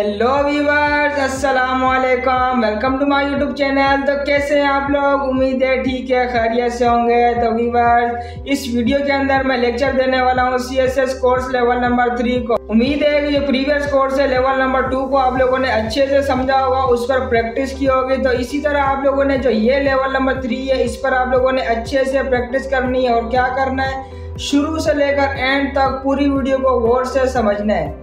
Hello viewers, अस्सलाम वालेकुम। Welcome to my YouTube channel. तो कैसे हैं आप लोग? उम्मीद है ठीक है, खैरियत से होंगे। तो व्यूअर्स, इस वीडियो के अंदर मैं लेक्चर देने वाला हूं CSS कोर्स लेवल नंबर 3 को। उम्मीद है कि जो प्रीवियस कोर्स है लेवल नंबर 2 को आप लोगों ने अच्छे से समझा होगा, उस पर प्रैक्टिस की होगी। तो इसी तरह आप लोगों ने जो ये लेवल नंबर 3 है, इस पर आप लोगों ने अच्छे से प्रैक्टिस करनी है। और क्या करना है, शुरू से लेकर एंड तक पूरी वीडियो को गौर से समझना है।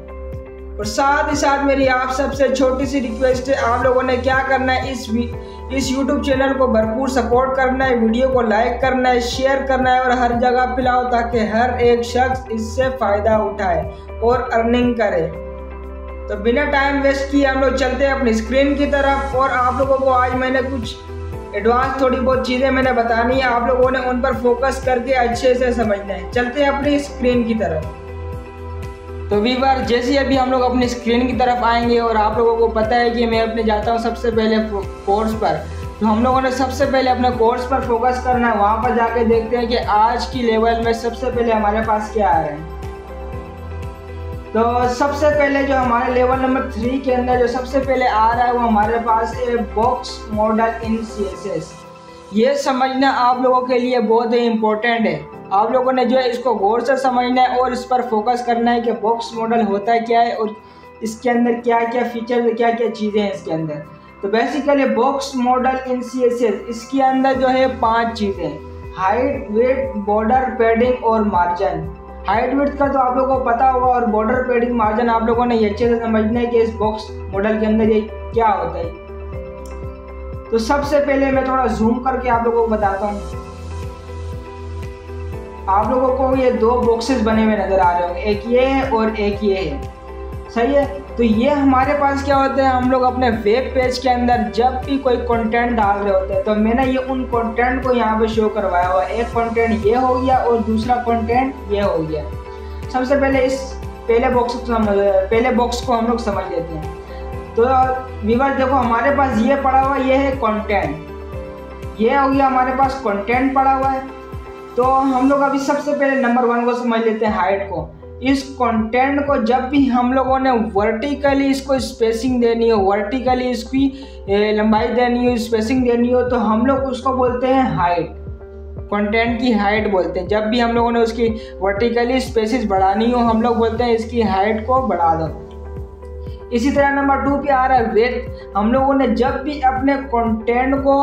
और साथ ही साथ मेरी आप सबसे छोटी सी रिक्वेस्ट है, आप लोगों ने क्या करना है, इस YouTube चैनल को भरपूर सपोर्ट करना है, वीडियो को लाइक करना है, शेयर करना है और हर जगह फैलाओ ताकि हर एक शख्स इससे फ़ायदा उठाए और अर्निंग करे। तो बिना टाइम वेस्ट किए हम लोग चलते हैं अपनी स्क्रीन की तरफ। और आप लोगों को आज मैंने कुछ एडवांस थोड़ी बहुत चीज़ें मैंने बतानी है, आप लोगों ने उन पर फोकस करके अच्छे से समझना है। चलते हैं अपनी स्क्रीन की तरफ। तो व्यूअर, जैसे अभी हम लोग अपनी स्क्रीन की तरफ आएंगे और आप लोगों को पता है कि मैं अपने जाता हूँ सबसे पहले कोर्स पर। तो हम लोगों ने सबसे पहले अपने कोर्स पर फोकस करना है। वहाँ पर जाके देखते हैं कि आज की लेवल में सबसे पहले हमारे पास क्या आ रहा है। तो सबसे पहले जो हमारे लेवल नंबर 3 के अंदर जो सबसे पहले आ रहा है वो हमारे पास है बॉक्स मॉडल इन CSS। ये समझना आप लोगों के लिए बहुत ही इम्पोर्टेंट है। आप लोगों ने जो है इसको गौर से समझना है और इस पर फोकस करना है कि बॉक्स मॉडल होता है क्या है और इसके अंदर क्या क्या फीचर, क्या क्या चीज़ें हैं इसके अंदर। तो बेसिकली बॉक्स मॉडल इन CSS, इसके अंदर जो है 5 चीज़ें: हाइट, वेट, बॉर्डर, पैडिंग और मार्जिन। हाइट वेट का तो आप लोगों को पता होगा और बॉर्डर, पैडिंग, मार्जिन आप लोगों ने ये अच्छे से समझना है कि इस बॉक्स मॉडल के अंदर ये क्या होता है। तो सबसे पहले मैं थोड़ा जूम करके आप लोगों को बताता हूँ। आप लोगों को ये 2 बॉक्सेस बने हुए नजर आ रहे होंगे, एक ये है और एक ये है, सही है। तो ये हमारे पास क्या होता है, हम लोग अपने वेब पेज के अंदर जब भी कोई कंटेंट डाल रहे होते हैं तो मैंने ये उन कंटेंट को यहाँ पे शो करवाया हुआ है। एक कंटेंट ये हो गया और दूसरा कंटेंट ये हो गया। सबसे पहले इस पहले बॉक्स को हम लोग समझ लेते हैं। तो व्यूअर देखो, हमारे पास ये पड़ा हुआ, ये है कंटेंट, ये हो गया हमारे पास कंटेंट पड़ा हुआ है। तो हम लोग अभी सबसे पहले नंबर 1 को समझ लेते हैं, हाइट को। इस कंटेंट को जब भी हम लोगों ने वर्टिकली इसको स्पेसिंग देनी हो, वर्टिकली इसकी लंबाई देनी हो, स्पेसिंग देनी हो, तो हम लोग उसको बोलते हैं हाइट। कंटेंट की हाइट बोलते हैं। जब भी हम लोगों ने उसकी वर्टिकली स्पेसिस बढ़ानी हो, हम लोग बोलते हैं इसकी हाइट को बढ़ा दो। इसी तरह नंबर 2 पे आ रहा है वेट। हम लोगों ने जब भी अपने कंटेंट को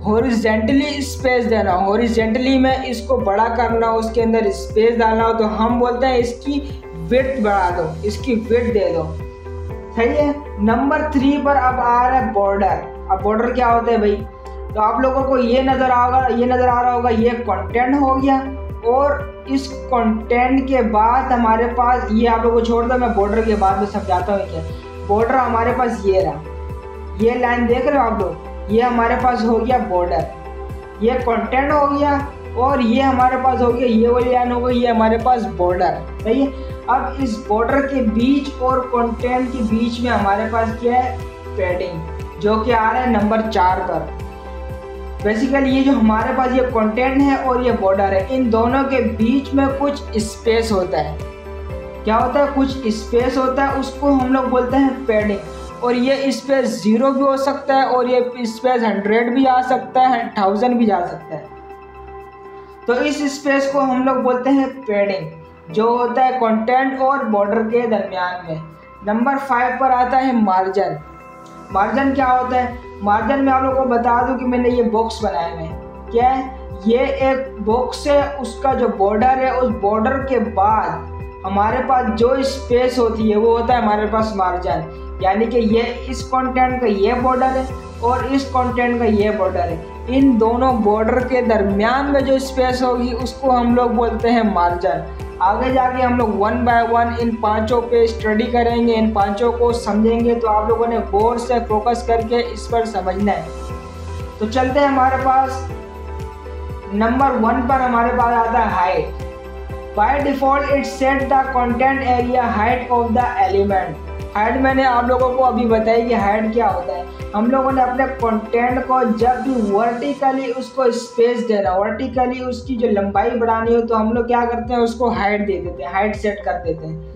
हॉरिजॉन्टली स्पेस देना, हॉरिजॉन्टली में इसको बड़ा करना, उसके अंदर स्पेस डालना हो, तो हम बोलते हैं इसकी विड्थ बढ़ा दो, इसकी विड्थ दे दो, सही है। नंबर 3 पर अब आ रहा है बॉर्डर। अब बॉर्डर क्या होता है भाई? तो आप लोगों को ये नज़र आ रहा होगा, ये कंटेंट हो गया। और इस कंटेंट के बाद हमारे पास ये, आप लोगों को छोड़ दो, मैं बॉर्डर के बाद में समझाता हूँ क्या। बॉर्डर हमारे पास ये रहा, ये लाइन देख रहे हो आप लोग, ये हमारे पास हो गया बॉर्डर, ये कंटेंट हो गया। और ये हमारे पास हो गया, ये वाली लाइन हो गई, ये हमारे पास बॉर्डर, सही है। अब इस बॉर्डर के बीच और कंटेंट के बीच में हमारे पास क्या है, पैडिंग, जो कि आ रहा है नंबर 4 पर। बेसिकली ये जो हमारे पास ये कंटेंट है और ये बॉर्डर है, इन दोनों के बीच में कुछ स्पेस होता है। क्या होता है? कुछ स्पेस होता है, उसको हम लोग बोलते हैं पैडिंग। और ये स्पेस 0 भी हो सकता है और ये स्पेस 100 भी आ सकता है, 1000 भी जा सकता है। तो इस स्पेस को हम लोग बोलते हैं पैडिंग, जो होता है कंटेंट और बॉर्डर के दरमियान में। नंबर 5 पर आता है मार्जिन। मार्जिन क्या होता है? मार्जिन में आप लोगों को बता दूं कि मैंने ये बॉक्स बनाए हुए हैं। क्या है? ये एक बॉक्स है, उसका जो बॉर्डर है, उस बॉर्डर के बाद हमारे पास जो स्पेस होती है वो होता है हमारे पास मार्जिन। यानी कि ये इस कंटेंट का ये बॉर्डर है और इस कंटेंट का ये बॉर्डर है। इन दोनों बॉर्डर के दरमियान में जो स्पेस होगी उसको हम लोग बोलते हैं मार्जिन। आगे जाके हम लोग 1 बाय 1 इन 5 पे स्टडी करेंगे, इन 5 को समझेंगे। तो आप लोगों ने गौर से फोकस करके इस पर समझना है। तो चलते हैं हमारे पास नंबर 1 पर हमारे पास आता है height. By default it set the content area height of the element. Height मैंने आप लोगों को अभी बताई कि हाइट क्या होता है। हम लोगों ने अपने कंटेंट को जब भी वर्टिकली उसको स्पेस देना, वर्टिकली उसकी जो लंबाई बढ़ानी हो, तो हम लोग क्या करते हैं, उसको हाइट दे देते हैं, हाइट सेट कर देते हैं।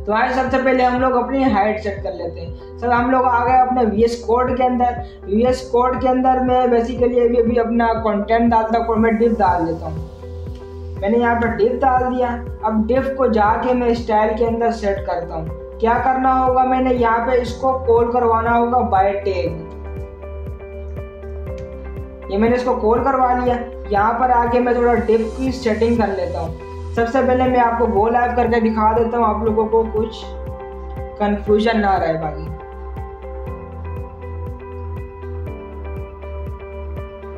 तो आइए सबसे पहले हम लोग अपनी हाइट सेट कर लेते हैं। सर हम लोग आ गए अपने VS कोड के अंदर। VS कोड के अंदर मैं बेसिकली अभी अपना कंटेंट डालता हूँ, मैं डिफ डाल देता हूँ। मैंने यहाँ पर डिफ डाल दिया। अब डिफ को जाके मैं स्टाइल के अंदर सेट करता हूँ। क्या करना होगा, मैंने यहाँ पे इसको कॉल करवाना होगा बाय टैग। ये मैंने इसको कॉल करवा लिया। यहाँ पर आके मैं थोड़ा डिफ की सेटिंग कर लेता हूँ। सबसे पहले मैं आपको गो लाइव करके दिखा देता हूँ, आप लोगों को कुछ कंफ्यूजन ना रहे। बाकी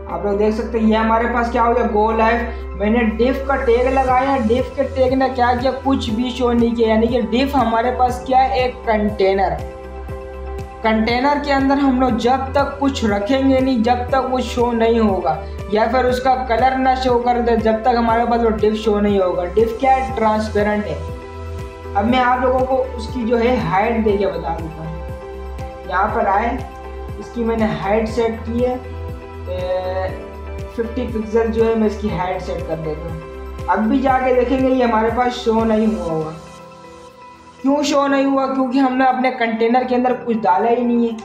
आप लोग देख सकते हैं ये हमारे पास क्या हो गया, गो लाइव। मैंने डिफ का टैग लगाया। डिफ के टैग ने क्या किया, कुछ भी शो नहीं किया। यानी कि डिफ हमारे पास क्या है, एक कंटेनर। कंटेनर के अंदर हम लोग जब तक कुछ रखेंगे नहीं, जब तक वो शो नहीं होगा या फिर उसका कलर ना शो कर दे, जब तक हमारे पास वो डिफ शो नहीं होगा। डिफ क्या है, ट्रांसपेरेंट है। अब मैं आप लोगों को उसकी जो है हाइट दे के बता देता हूँ। यहाँ पर आए, इसकी मैंने हाइट सेट की है 50 पिक्सल जो है, मैं इसकी हाइट सेट कर देता हूँ। अब भी जाके देखेंगे ये हमारे पास शो नहीं हुआ होगा। क्यों शो नहीं हुआ, क्योंकि हमने अपने कंटेनर के अंदर कुछ डाला ही नहीं है।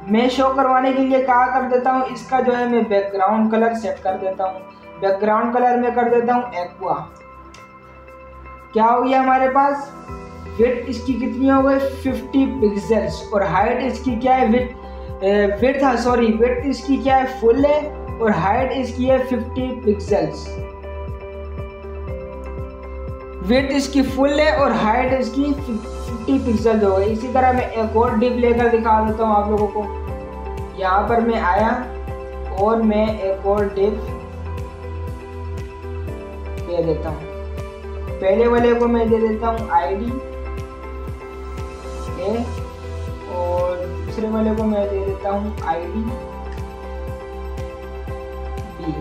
मैं शो करवाने के लिए क्या कर देता हूँ, इसका जो है मैं बैकग्राउंड कलर सेट कर देता हूँ। बैकग्राउंड कलर में कर देता हूँ एक्वा। क्या हो गया हमारे पास, विड्थ इसकी कितनी हो गई 50 पिक्सल्स और हाइट इसकी क्या है, विड्थ इसकी क्या है, फुल है और हाइट इसकी है 50 पिक्सल्स। विड्थ इसकी फुल है और हाइट इसकी 50 पिक्सल हो गई। इसी तरह मैं एक और डिप लेकर दिखा देता हूँ आप लोगों को। यहाँ पर मैं आया और मैं एक और डिप दे देता हूँ। पहले वाले को मैं दे देता हूँ ID A और दूसरे वाले को मैं दे देता हूँ ID B।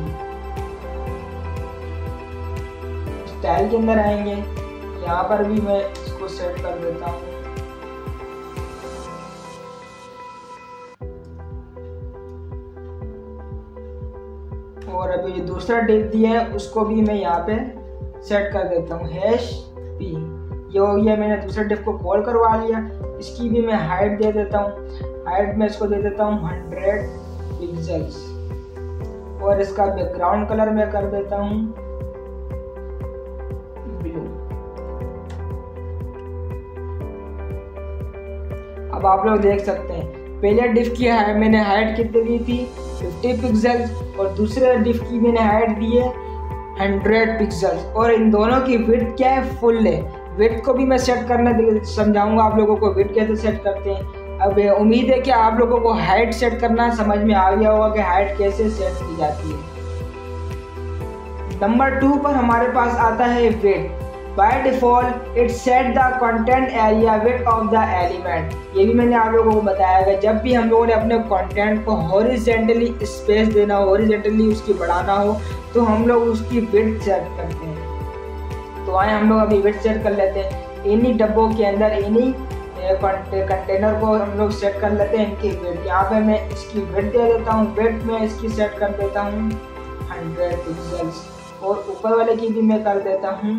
स्टाइल के अंदर आएंगे, यहाँ पर भी मैं इसको सेट कर देता हूँ। और अभी जो दूसरा डिप दिया है उसको भी मैं यहाँ पे सेट कर देता हूँ #p। ये हो गया, मैंने दूसरे डिप को कॉल करवा लिया। इसकी भी मैं हाइट दे देता हूँ। हाइट में इसको दे देता हूँ 100 पिक्सल्स और इसका बैकग्राउंड कलर मैं कर देता हूँ ब्लू। अब आप लोग देख सकते हैं पहले डिफ की मैंने हाइट कितनी दी थी 50 पिक्सल्स और दूसरे डिफ की मैंने हाइट दी है 100 पिक्सल्स और इन दोनों की विड्थ क्या है, फुल है। विड्थ को भी मैं सेट करना समझाऊंगा आप लोगों को, विड्थ कैसे सेट करते हैं। अब उम्मीद है कि आप लोगों को हाइट सेट करना समझ में आ गया होगा कि हाइट कैसे सेट की जाती है। नंबर 2 पर हमारे पास आता है width. By default it set the content area width of the element. ये भी मैंने आप लोगों को बताया है, जब भी हम लोगों ने अपने कंटेंट को हॉरिजॉन्टली स्पेस देना हो, हॉरिजॉन्टली उसकी बढ़ाना हो, तो हम लोग उसकी विड्थ सेट करते हैं। तो आए हम लोग अभी विड्थ सेट कर लेते हैं। इन्हीं डब्बों के अंदर इन्हीं कंटेनर को हम लोग सेट कर लेते हैं इनकी विड्थ। यहाँ पे मैं इसकी विड्थ दे देता हूँ। विड्थ में इसकी सेट कर देता हूँ 100 पिक्सल्स और ऊपर वाले की भी मैं कर देता हूँ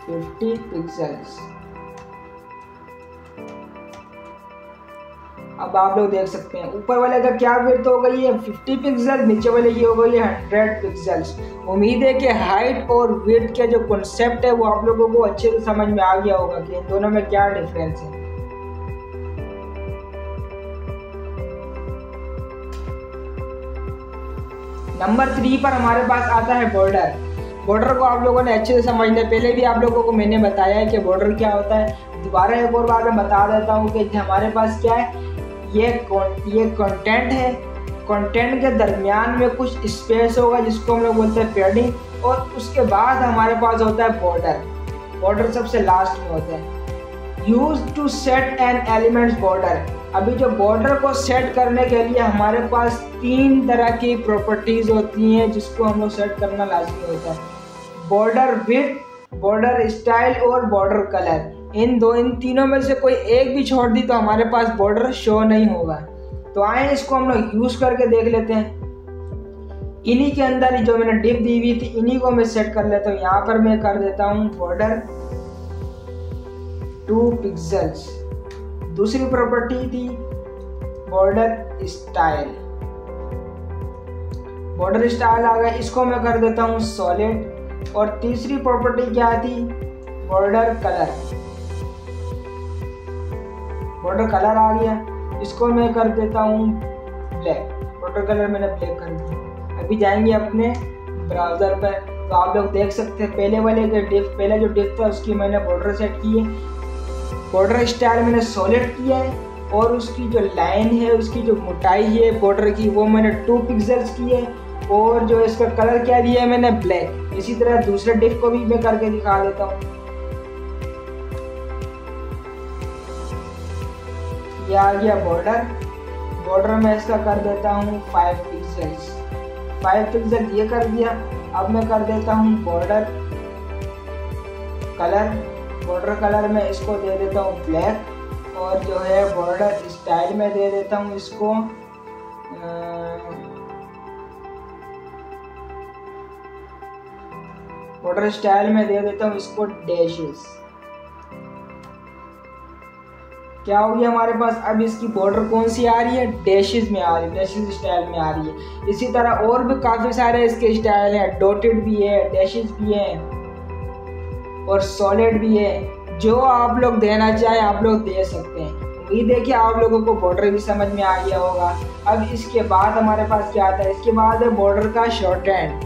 50 पिक्सल्स। अब आप लोग देख सकते हैं ऊपर वाले का क्या विड्थ हो गई है 50 पिक्सल, नीचे वाले की हो गई है 100 पिक्सल्स। उम्मीद है कि हाइट और विड्थ के जो कॉन्सेप्ट है वो आप लोगों को अच्छे से समझ में आ गया होगा कि इन दोनों में क्या डिफरेंस है। नंबर 3 पर हमारे पास आता है बॉर्डर। बॉर्डर को आप लोगों ने अच्छे से समझना, पहले भी आप लोगों को मैंने बताया है कि बॉर्डर क्या होता है। दोबारा एक और बार मैं बता देता हूँ कि हमारे पास क्या है, ये कंटेंट है। कंटेंट के दरमियान में कुछ स्पेस होगा जिसको हम लोग बोलते हैं पैडिंग और उसके बाद हमारे पास होता है बॉर्डर। बॉर्डर सबसे लास्ट में होता है। Use to set an elements border. अभी जो बॉर्डर को सेट करने के लिए हमारे पास 3 तरह की प्रॉपर्टीज होती हैं जिसको हम लोग सेट करना लाजमी होता है। बॉर्डर विड्थ, बॉर्डर स्टाइल और बॉर्डर कलर। इन तीनों में से कोई एक भी छोड़ दी तो हमारे पास बॉर्डर शो नहीं होगा। तो आए इसको हम लोग यूज़ करके देख लेते हैं। इन्हीं के अंदर जो मैंने डिप दी हुई थी इन्हीं को मैं सेट कर लेता हूँ। यहाँ पर मैं कर देता हूँ बॉर्डर 2 पिक्सल्स। दूसरी प्रॉपर्टी थी बॉर्डर स्टाइल। बॉर्डर स्टाइल आ गया, इसको मैं कर देता हूँ सॉलिड। और तीसरी प्रॉपर्टी क्या थी, बॉर्डर कलर। बॉर्डर कलर आ गया, इसको मैं कर देता हूँ ब्लैक। बॉर्डर कलर मैंने ब्लैक कर दिया। अभी जाएंगे अपने ब्राउज़र पर, तो आप लोग देख सकते हैं पहले वाले के पहले जो डिफ था उसकी मैंने बॉर्डर सेट की है, बॉर्डर स्टाइल मैंने सॉलिड किया है, और उसकी जो लाइन है उसकी जो मोटाई है बॉर्डर की वो मैंने 2 पिक्सल्स की है, और जो इसका कलर क्या दिया है मैंने ब्लैक। इसी तरह दूसरे डिफ को भी मैं करके दिखा देता हूँ। ये आ गया बॉर्डर। बॉर्डर में इसका कर देता हूँ 5 पिक्सल्स। 5 पिक्सल ये कर दिया। अब मैं कर देता हूँ बॉर्डर कलर। बॉर्डर कलर में इसको दे देता हूँ ब्लैक, और जो है बॉर्डर स्टाइल में दे देता हूँ इसको बॉर्डर स्टाइल में दे देता हूँ इसको डैशेस। क्या हो गया हमारे पास, अब इसकी बॉर्डर कौन सी आ रही है, डैशेस में आ रही है, डैशेस स्टाइल में आ रही है। इसी तरह और भी काफ़ी सारे इसके स्टाइल हैं, डॉटेड भी है, डैशेस भी है, और सॉलिड भी है। जो आप लोग देना चाहें आप लोग दे सकते हैं। उम्मीद है कि आप लोगों को बॉर्डर भी समझ में आ गया होगा। अब इसके बाद हमारे पास क्या आता है, इसके बाद है बॉर्डर का शॉर्ट हैंड।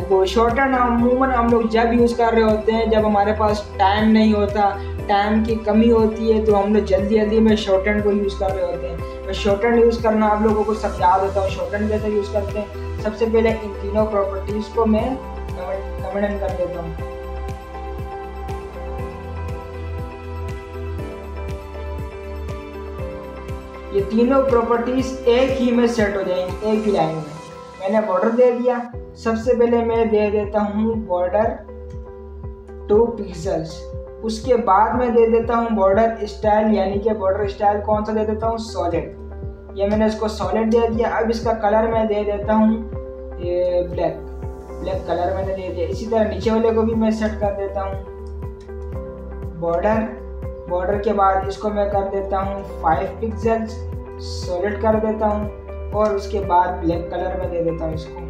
वो शॉर्ट हैंड अमूमन हम लोग जब यूज़ कर रहे होते हैं जब हमारे पास टाइम नहीं होता, टाइम की कमी होती है, तो हम लोग जल्दी जल्दी में शॉर्ट हैंड को यूज़ कर रहे होते हैं। मैं शॉर्ट हैंड यूज़ करना आप लोगों को समझा देता हूँ। शॉर्ट हैंड कैसे यूज़ करते हैं, सबसे पहले इन तीनों प्रॉपर्टीज़ को मैं कमेंट कर देता हूँ। ये तीनों प्रॉपर्टीज़ एक ही में सेट हो जाएंगी, एक ही लाइन में। मैंने बॉर्डर दे दिया। सबसे पहले मैं दे देता हूँ बॉर्डर 2 पिक्सल्स। उसके बाद मैं दे देता हूँ बॉर्डर स्टाइल, यानी कि बॉर्डर स्टाइल कौन सा दे देता हूँ, सॉलिड। ये मैंने इसको सॉलिड दे दिया। अब इसका कलर मैं दे देता हूँ ये ब्लैक कलर मैंने दे दिया। इसी तरह नीचे वाले को भी मैं सेट कर देता हूँ बॉर्डर के बाद इसको मैं कर देता हूँ 5 पिक्सल्स, सॉलिड कर देता हूँ, और उसके बाद ब्लैक कलर में दे देता हूँ इसको।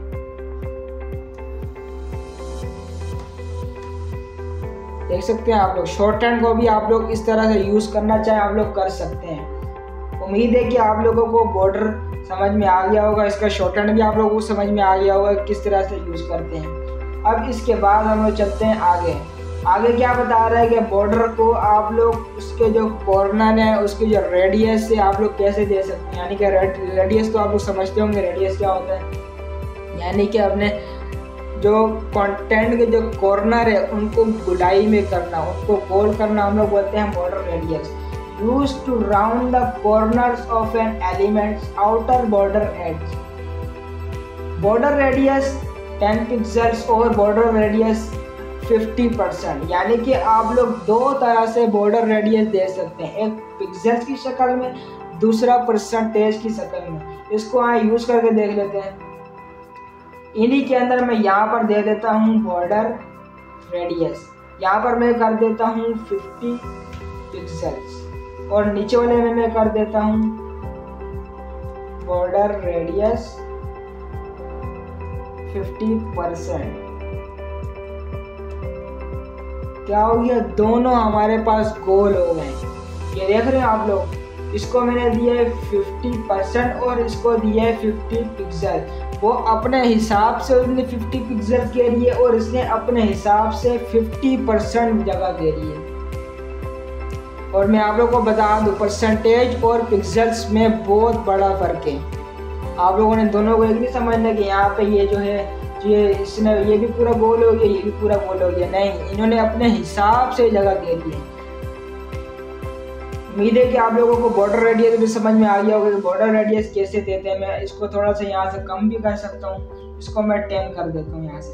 देख सकते हैं आप लोग, शॉर्ट हैंड को भी आप लोग इस तरह से यूज़ करना चाहें आप लोग कर सकते हैं। उम्मीद है कि आप लोगों को बॉर्डर समझ में आ गया होगा, इसका शॉर्ट हैंड भी आप लोगों को समझ में आ गया होगा किस तरह से यूज़ करते हैं। अब इसके बाद हम लोग चलते हैं आगे क्या बता रहा है कि बॉर्डर को आप लोग उसके जो कॉर्नर है उसके जो रेडियस से आप लोग कैसे दे सकते हैं। यानी कि रेडियस तो आप लोग समझते होंगे रेडियस क्या होता है, यानी कि अपने जो कंटेंट के जो कॉर्नर है उनको गुलाई में करना, उनको गोल करना, हम लोग बोलते हैं border radius. Used to round the corners of an elements outer border edge. Border radius 10 pixels और बॉर्डर रेडियस 50%। यानी कि आप लोग दो तरह से बॉर्डर रेडियस दे सकते हैं, एक पिक्सल्स की शक्ल में, दूसरा परसेंटेज की शक्ल में। इसको यहाँ यूज़ करके देख लेते हैं। इन्हीं के अंदर मैं यहाँ पर दे देता हूँ बॉर्डर रेडियस। यहाँ पर मैं कर देता हूँ 50 पिक्सल्स, और नीचे वाले में मैं कर देता हूँ बॉर्डर रेडियस 50%। क्या हो गया, दोनों हमारे पास गोल हो गए। ये देख रहे हैं आप लोग, इसको मैंने दिया है 50% और इसको दिया है 50 पिक्सल। वो अपने हिसाब से उसने 50 पिक्सल के लिए और इसने अपने हिसाब से 50% जगह दे दी है। और मैं आप लोगों को बता दूं, परसेंटेज और पिक्सल्स में बहुत बड़ा फ़र्क है। आप लोगों ने दोनों को एक नहीं समझना कि यहाँ पे ये जो है इसने ये भी पूरा गोल हो गया, ये भी पूरा गोल हो गया। नहीं, इन्होंने अपने हिसाब से जगह दे दी है। उम्मीद है कि आप लोगों को बॉर्डर रेडियस भी समझ में आ गया होगा कि बॉर्डर रेडियस कैसे देते हैं। मैं इसको थोड़ा सा यहाँ से कम भी कर सकता हूँ, इसको मैं 10 कर देता हूँ यहाँ से।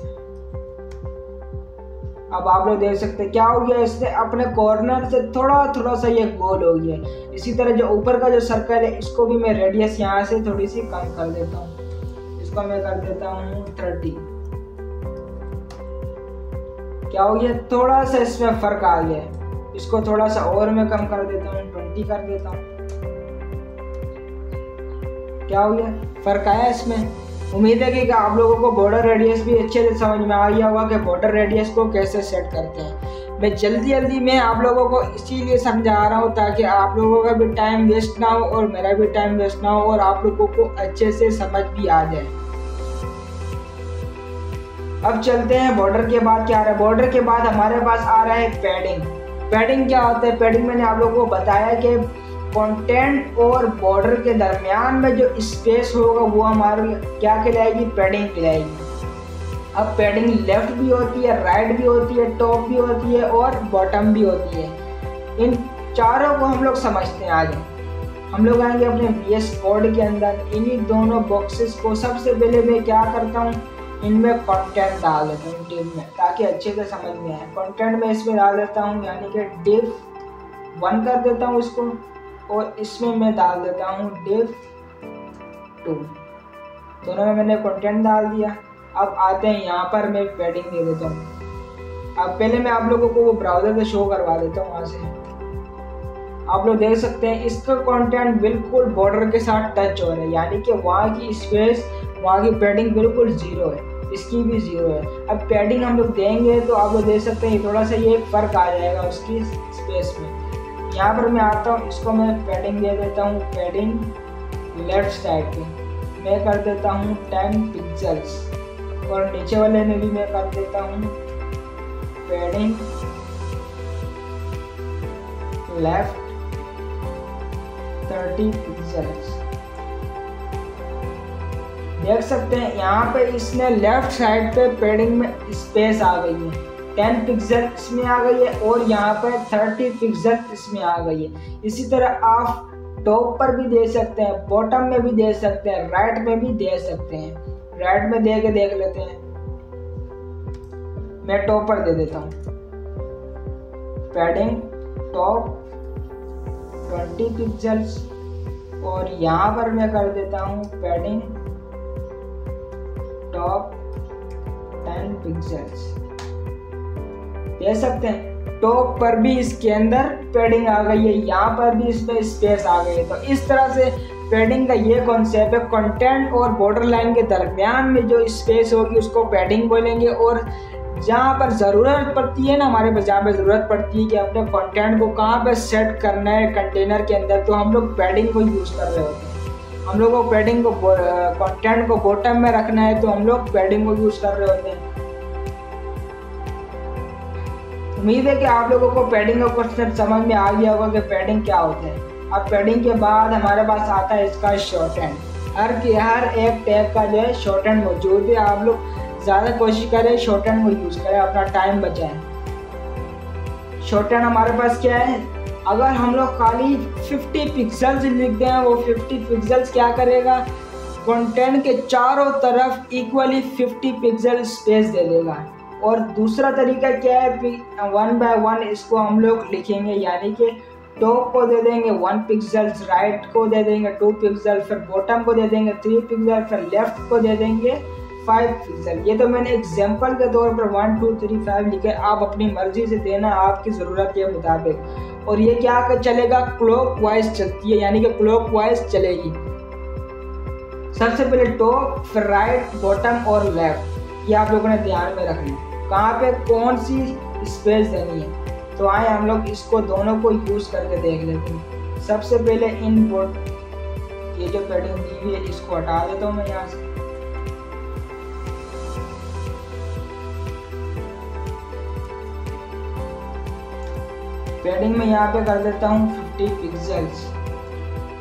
अब आप लोग देख सकते हैं क्या हो गया, इसने अपने कॉर्नर से थोड़ा सा ये गोल हो गया। इसी तरह जो ऊपर का जो सर्कल है इसको भी मैं रेडियस यहाँ से थोड़ी सी कम कर देता हूँ, इसको मैं कर देता हूँ 30। क्या हो गया, थोड़ा सा इसमें फर्क आ गया है। इसको थोड़ा सा और मैं कम कर देता हूँ, 20 कर देता हूँ। क्या हो गया, फर्क आया इसमें। उम्मीद है कि आप लोगों को बॉर्डर रेडियस भी अच्छे से समझ में आ गया होगा कि बॉर्डर रेडियस को कैसे सेट करते हैं। मैं जल्दी में आप लोगों को इसीलिए समझा रहा हूँ ताकि आप लोगों का भी टाइम वेस्ट ना हो और मेरा भी टाइम वेस्ट ना हो और आप लोगों को अच्छे से समझ भी आ जाए। अब चलते हैं बॉर्डर के बाद क्या आ रहा है। बॉर्डर के बाद हमारे पास आ रहा है पैडिंग। पैडिंग क्या होता है, पैडिंग मैंने आप लोगों को बताया कि कंटेंट और बॉर्डर के दरमियान में जो स्पेस होगा वो हमारे क्या कहलाएगी, पैडिंग कहलाएगी। अब पैडिंग लेफ्ट भी होती है, राइट भी होती है, टॉप भी होती है और बॉटम भी होती है। इन चारों को हम लोग समझते हैं। आज हम लोग आएंगे अपने VS कोड के अंदर। इन्हीं दोनों बॉक्सेस को सबसे पहले मैं क्या करता हूँ, इनमें कंटेंट डाल देता हूँ टेब में ताकि अच्छे से समझ में आए। कंटेंट में इसमें डाल देता हूँ यानी कि div 1 कर देता हूँ इसको, और इसमें मैं डाल देता हूँ div 2। दोनों में मैंने कंटेंट डाल दिया। अब आते हैं यहाँ पर मैं पैडिंग दे देता हूँ। अब पहले मैं आप लोगों को वो ब्राउज़र से शो करवा देता हूँ। वहाँ से आप लोग देख सकते हैं इसका कंटेंट बिल्कुल बॉर्डर के साथ टच हो रहा है, यानी कि वहाँ की स्पेस, वहाँ की पैडिंग बिल्कुल 0 है, इसकी भी 0 है। अब पैडिंग हम लोग देंगे तो आप लोग देख सकते हैं थोड़ा सा ये फर्क आ जाएगा उसकी स्पेस में। यहाँ पर मैं आता हूँ, इसको मैं पैडिंग दे देता हूँ। पैडिंग लेफ्ट साइड पे मैं कर देता हूँ 10 पिक्सल्स और नीचे वाले में भी मैं कर देता हूँ पैडिंग लेफ्ट 30 पिक्सल्स। देख सकते हैं यहाँ पे इसने लेफ्ट साइड पे पैडिंग में स्पेस आ गई है, 10 पिक्सल इसमें आ गई है और यहाँ पर 30 पिक्सल इसमें आ गई है। इसी तरह आप टॉप पर भी दे सकते हैं, बॉटम में भी दे सकते हैं, राइट में भी दे सकते हैं। राइट में दे के देख लेते हैं। मैं टॉप पर दे देता हूँ पैडिंग टॉप 20 पिक्सल्स और यहाँ पर मैं कर देता हूँ पैडिंग टॉप 10 पिक्सल्स। देख सकते हैं टॉप पर भी इसके अंदर पैडिंग आ गई है, यहाँ पर भी इसमें स्पेस आ गई है। तो इस तरह से पैडिंग का ये कॉन्सेप्ट है। कंटेंट और बॉर्डर लाइन के दरमियान में जो स्पेस होगी उसको पैडिंग बोलेंगे, और जहाँ पर ज़रूरत पड़ती है ना, हमारे पास जहाँ पर ज़रूरत पड़ती है कि अपने कंटेंट को कहाँ पर सेट करना है कंटेनर के अंदर, तो हम लोग पैडिंग को यूज़ कर रहे होते हैं। हम लोग को पैडिंग को कंटेंट को बॉटम में रखना है तो हम लोग पैडिंग को यूज़ कर रहे होते हैं। उम्मीद है कि आप लोगों को पैडिंग का क्वेश्चन समझ में आ गया होगा कि पैडिंग क्या होता है। अब पैडिंग के बाद हमारे पास आता है इसका शॉर्ट हैंड। हर एक टैग का जो है शॉर्ट हैंड मौजूद है। आप लोग ज़्यादा कोशिश करें शॉर्ट हैंड को यूज़ करें, अपना टाइम बचाएं। शॉर्ट हैंड हमारे पास क्या है, अगर हम लोग खाली 50 पिक्सल्स लिख दें, वो 50 पिक्सल्स क्या करेगा, कंटेंट के चारों तरफ इक्वली 50 पिक्सल स्पेस दे देगा। और दूसरा तरीका क्या है, 1 बाय 1 इसको हम लोग लिखेंगे, यानी कि टॉप को दे देंगे 1 पिक्सल्स, राइट को दे देंगे 2 पिक्सल, फिर बॉटम को दे देंगे 3 पिक्सल, फिर लेफ्ट को दे देंगे 5 पिक्सल। ये तो मैंने एग्जांपल के तौर पर 1 2 3 5 लिखे, आप अपनी मर्जी से देना आपकी ज़रूरत के मुताबिक। और ये क्या चलेगा, क्लॉक वाइज चलती है, यानी कि क्लॉक वाइज चलेगी। सबसे पहले टॉप, फिर राइट, बॉटम और लेफ्ट, ये आप लोगों ने ध्यान में रखना है कहाँ पे कौन सी स्पेस देनी है। तो आए हम लोग इसको दोनों को यूज़ करके देख लेते हैं। सबसे पहले इन बोर्ड ये जो पैडिंग दी हुई है इसको हटा देता हूँ मैं यहाँ से। पैडिंग में यहाँ पे कर देता हूँ 50 पिक्सल्स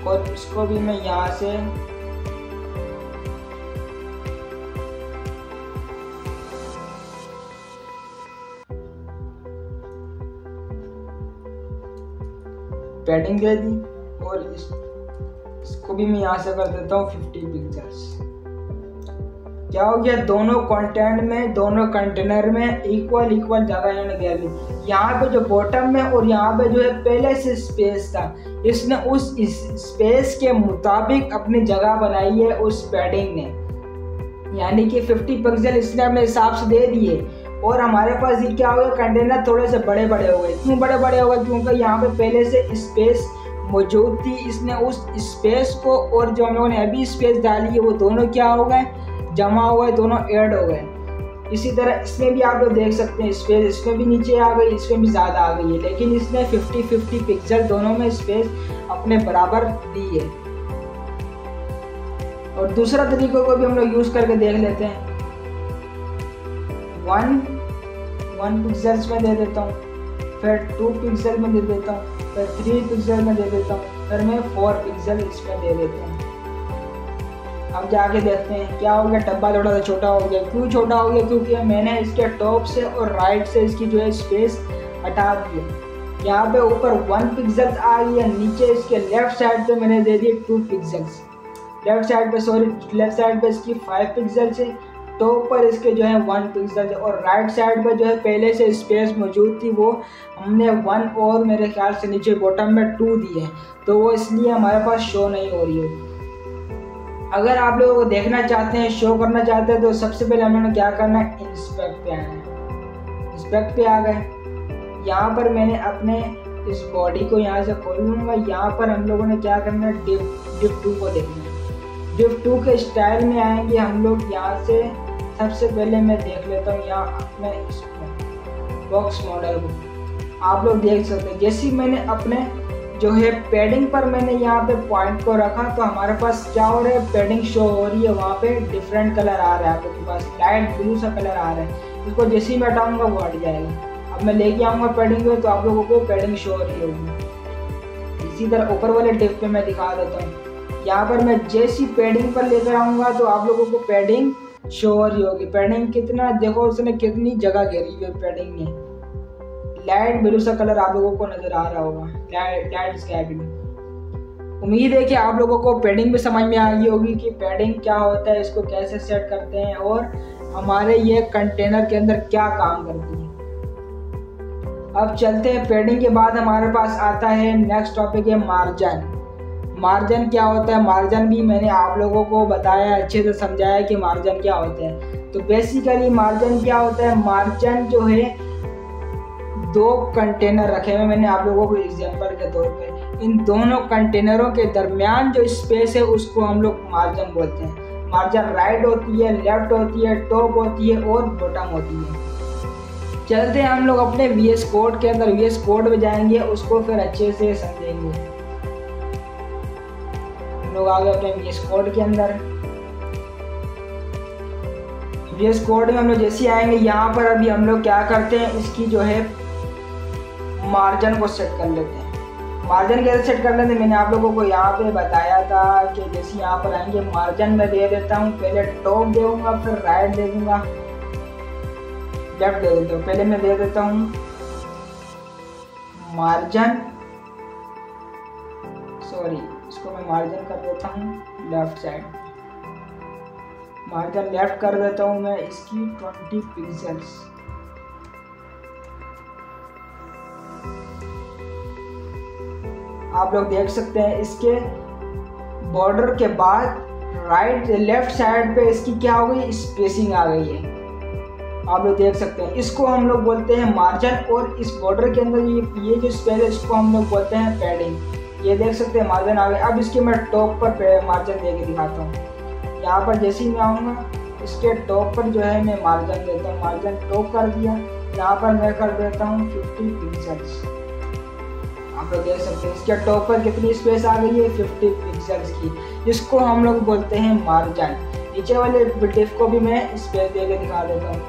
और इसको भी मैं यहाँ से पैडिंग दे दी और इसको भी मैं यहाँ से कर देता हूँ 50 पिक्सल्स। क्या हो गया, दोनों कंटेंट में, दोनों कंटेनर में इक्वल जगह इन्होंने दे दी। यहाँ पे जो बॉटम में और यहाँ पे जो है पहले से स्पेस था, इसने उस स्पेस के मुताबिक अपनी जगह बनाई है उस पैडिंग ने। यानी कि 50 पिक्सल इसने अपने हिसाब से दे दिए। और हमारे पास ये क्या हो गया, कंटेनर थोड़े से बड़े बड़े हो गए। क्यों बड़े बड़े हो गए? क्योंकि यहाँ पे पहले से स्पेस मौजूद थी, इसने उस स्पेस को और जो हम लोगों ने अभी स्पेस डाली है वो दोनों क्या हो गए, जमा हो गए, दोनों ऐड हो गए। इसी तरह इसमें भी आप लोग देख सकते हैं स्पेस इसमें भी नीचे आ गई, इसमें भी ज़्यादा आ गई है, लेकिन इसने 50-50 पिक्सल दोनों में स्पेस अपने बराबर दी है। और दूसरा तरीकों को भी हम लोग यूज़ करके देख लेते हैं। 1 पिक्सल्स में दे देता हूँ, फिर 2 पिक्सल में दे देता हूँ, फिर 3 पिक्सल में दे देता हूँ, फिर मैं 4 पिक्सल इसमें दे देता हूँ। अब जाके देखते हैं क्या हो गया, डब्बा थोड़ा सा छोटा हो गया। क्यों छोटा हो गया? क्योंकि मैंने इसके टॉप से और राइट से इसकी जो है स्पेस हटा दी है। यहाँ पे ऊपर 1 पिक्सल आ गई है, नीचे इसके लेफ्ट साइड पे मैंने दे दिए 2 पिक्सल्स, लेफ्ट साइड पे इसकी 5 पिक्सल्स है, टॉप पर इसके जो है 1 पिक्सल है, और राइट साइड पर जो है पहले से स्पेस मौजूद थी वो हमने 1 और मेरे ख्याल से नीचे बॉटम में 2 दी है, तो वो इसलिए हमारे पास शो नहीं हो रही है। अगर आप लोगों को देखना चाहते हैं, शो करना चाहते हैं, तो सबसे पहले हम लोगों ने क्या करना है, इंस्पेक्ट पे आना है। इंस्पेक्ट पे आ गए, यहाँ पर मैंने अपने इस बॉडी को यहाँ से खोल लूँगा। यहाँ पर हम लोगों ने क्या करना है, डिव 2 को देखना है। डिव 2 के स्टाइल में आएंगे हम लोग। यहाँ से सबसे पहले मैं देख लेता हूँ यहाँ अपने इसको बॉक्स मॉडल को। आप लोग देख सकते हैं जैसे मैंने अपने जो है पैडिंग पर मैंने यहाँ पे पॉइंट को रखा तो हमारे पास क्या हो रहा है, पैडिंग शो हो रही है। वहाँ पे डिफरेंट कलर आ रहा है, आपके पास लाइट ब्लू सा कलर आ रहा है। इसको जैसे ही मैं हटाऊंगा वो हट जाएगा। अब मैं लेके आऊँगा पैडिंग पे तो आप लोगों को पैडिंग शो हो रही होगी। इसी तरह ऊपर वाले टिप पे मैं दिखा देता हूँ। यहाँ पर मैं जैसी पैडिंग पर लेकर आऊँगा तो आप लोगों को पैडिंग शो हो रही होगी। पैडिंग कितना देखो, उसने कितनी जगह घेरी हुई है पैडिंग ने। लाइट ब्लू सा कलर आप लोगों को नजर आ रहा होगा, लाइट स्काई ब्लू। उम्मीद है कि आप लोगों को पैडिंग भी समझ में आ गई होगी कि पैडिंग क्या होता है, इसको कैसे सेट करते हैं और हमारे ये कंटेनर के अंदर क्या काम करती है। अब चलते हैं, पैडिंग के बाद हमारे पास आता है नेक्स्ट टॉपिक है मार्जिन। मार्जिन क्या होता है? मार्जिन भी मैंने आप लोगों को बताया, अच्छे से समझाया कि मार्जिन क्या होता है। तो बेसिकली मार्जिन क्या होता है, मार्जिन जो है 2 कंटेनर रखे हुए मैंने आप लोगों को एग्जांपल के तौर पे। इन दोनों कंटेनरों के दरमियान जो स्पेस है उसको हम लोग मार्जिन बोलते हैं। मार्जिन राइट होती है, लेफ्ट होती है, टॉप होती है और बॉटम होती है। चलते हैं हम लोग अपने VS कोड के अंदर, VS कोड में जाएंगे, उसको फिर अच्छे से समझेंगे। हम लोग आ गए अपने VS कोड के अंदर। VS कोड में हम लोग जैसे आएंगे, यहाँ पर अभी हम लोग क्या करते हैं, इसकी जो है मार्जिन को सेट कर लेते हैं। मार्जिन कैसे सेट कर लेते हैं मैंने आप लोगों को यहाँ पे बताया था कि जैसे यहाँ पर आएंगे मार्जिन में दे देता हूँ, पहले टॉप दूंगा, फिर राइट दे दूंगा, लेफ्ट दे देता हूँ। पहले मैं दे देता हूँ मार्जिन, सॉरी इसको मैं मार्जिन कर देता हूँ लेफ्ट साइड, मार्जिन लेफ्ट कर देता हूँ मैं इसकी 20 पिक्सल्स। आप लोग देख सकते हैं इसके बॉर्डर के बाद राइट लेफ्ट साइड पे इसकी क्या हो गई, स्पेसिंग आ गई है। आप लोग देख सकते हैं, इसको हम लोग बोलते हैं मार्जिन। और इस बॉर्डर के अंदर ये जो स्पेस है इसको हम लोग बोलते हैं पैडिंग। ये देख सकते हैं मार्जिन आ गए। अब इसके मैं टॉप पर मार्जिन दे के दिखाता हूँ। यहाँ पर जैसे ही मैं आऊँगा इसके टॉप पर जो है मैं मार्जिन देता हूँ, मार्जिन टॉप कर दिया। यहाँ पर मैं कर देता हूँ 50 पिक्सल्स। आप लोग देख सकते हैं इसके टॉप पर कितनी स्पेस आ गई है, 50 पिक्सल्स की। इसको हम लोग बोलते हैं मार्जिन। नीचे वाले टिप को भी मैं स्पेस दे के दिखा देता हूँ।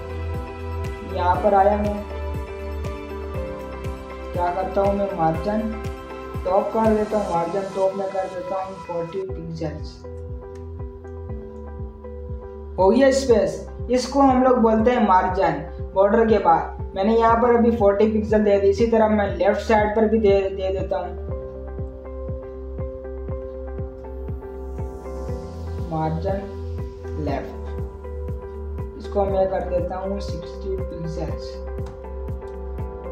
यहाँ पर आया, मैं क्या करता हूँ, मैं मार्जिन टॉप कर देता हूँ, मार्जिन टॉप में कर देता हूँ 40 पिक्सल्स। हो गया स्पेस, इसको हम लोग बोलते हैं मार्जिन। बॉर्डर के बाद मैंने यहाँ पर अभी 40 पिक्सल दे दी। इसी तरह मैं लेफ्ट साइड पर भी दे देता हूँ मार्जिन लेफ्ट, इसको मैं कर देता हूँ 60 पिक्सल्स।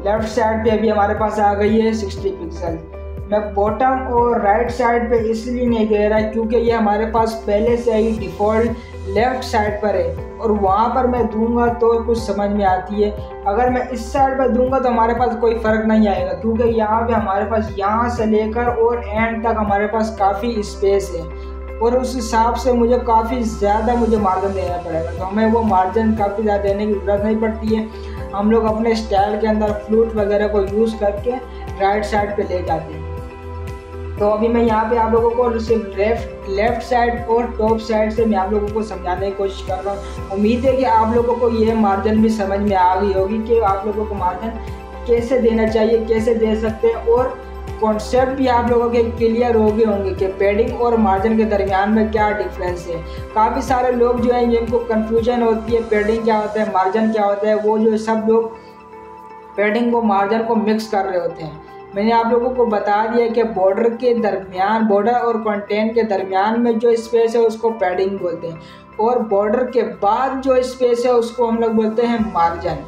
लेफ्ट साइड पे अभी हमारे पास आ गई है 60 पिक्सल। मैं बॉटम और राइट साइड पे इसलिए नहीं दे रहा क्योंकि ये हमारे पास पहले से ही डिफ़ॉल्ट लेफ़्ट साइड पर है और वहाँ पर मैं दूंगा तो कुछ समझ में आती है। अगर मैं इस साइड पर दूंगा तो हमारे पास कोई फ़र्क नहीं आएगा क्योंकि यहाँ पे हमारे पास यहाँ से लेकर और एंड तक हमारे पास काफ़ी स्पेस है और उस हिसाब से मुझे काफ़ी ज़्यादा मार्जिन देना पड़ेगा। तो हमें वो मार्जिन काफ़ी ज़्यादा देने की ज़रूरत नहीं पड़ती है। हम लोग अपने स्टाइल के अंदर फ्लूट वगैरह को यूज़ करके राइट साइड पे ले जाते हैं। तो अभी मैं यहाँ पे आप लोगों को सिर्फ लेफ्ट साइड और टॉप साइड से मैं आप लोगों को समझाने की कोशिश कर रहा हूँ। उम्मीद है कि आप लोगों को ये मार्जिन भी समझ में आ गई होगी कि आप लोगों को मार्जिन कैसे देना चाहिए, कैसे दे सकते हैं और कॉन्सेप्ट भी आप लोगों के क्लियर हो गए होंगे कि पैडिंग और मार्जिन के दरमियान में क्या डिफरेंस है। काफ़ी सारे लोग जो हैं जिनको कन्फ्यूजन होती है पैडिंग क्या होता है, मार्जिन क्या होता है, वो जो सब लोग पैडिंग को मार्जिन को मिक्स कर रहे होते हैं। मैंने आप लोगों को बता दिया कि बॉर्डर के दरमियान, बॉर्डर और कंटेंट के दरमियान में जो स्पेस है उसको पैडिंग बोलते हैं और बॉर्डर के बाद जो स्पेस है उसको हम लोग बोलते हैं मार्जिन।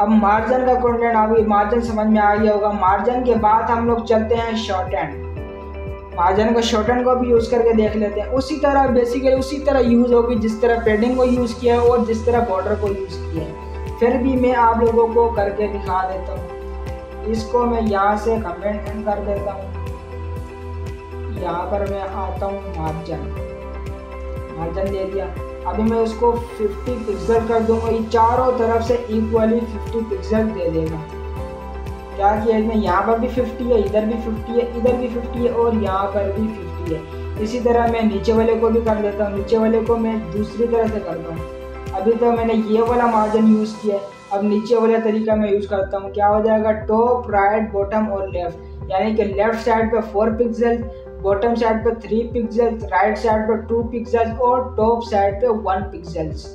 अब मार्जिन का कंटेंट अभी मार्जिन समझ में आ गया होगा। मार्जिन के बाद हम लोग चलते हैं शॉर्ट हैंड। मार्जिन को शॉर्ट हैंड को भी यूज़ करके देख लेते हैं। उसी तरह बेसिकली उसी तरह यूज़ होगी जिस तरह पैडिंग को यूज़ किया है और जिस तरह बॉर्डर को यूज़ किया है। फिर भी मैं आप लोगों को करके दिखा देता हूँ। इसको मैं यहाँ से कमेंट कर देता हूँ। यहाँ पर मैं आता हूँ मार्जिन दे दिया। अभी मैं उसको 50 पिक्सल कर दूंगा। ये चारों तरफ से इक्वली 50 पिक्सल दे देगा। क्या किया इसमें, यहाँ पर भी 50 है, इधर भी 50 है, इधर भी 50 है और यहाँ पर भी 50 है। इसी तरह मैं नीचे वाले को भी कर देता हूँ। नीचे वाले को मैं दूसरी तरह से करता हूँ। अभी तो मैंने ये वाला मार्जिन यूज़ किया है, अब नीचे वाला तरीका मैं यूज़ करता हूँ। क्या हो जाएगा, टॉप राइट बॉटम और लेफ्ट, यानी कि लेफ्ट साइड पे 4 पिक्सल, बॉटम साइड पे 3 पिक्सल, राइट साइड पे 2 पिक्सल और टॉप साइड पे 1 पिक्सल्स।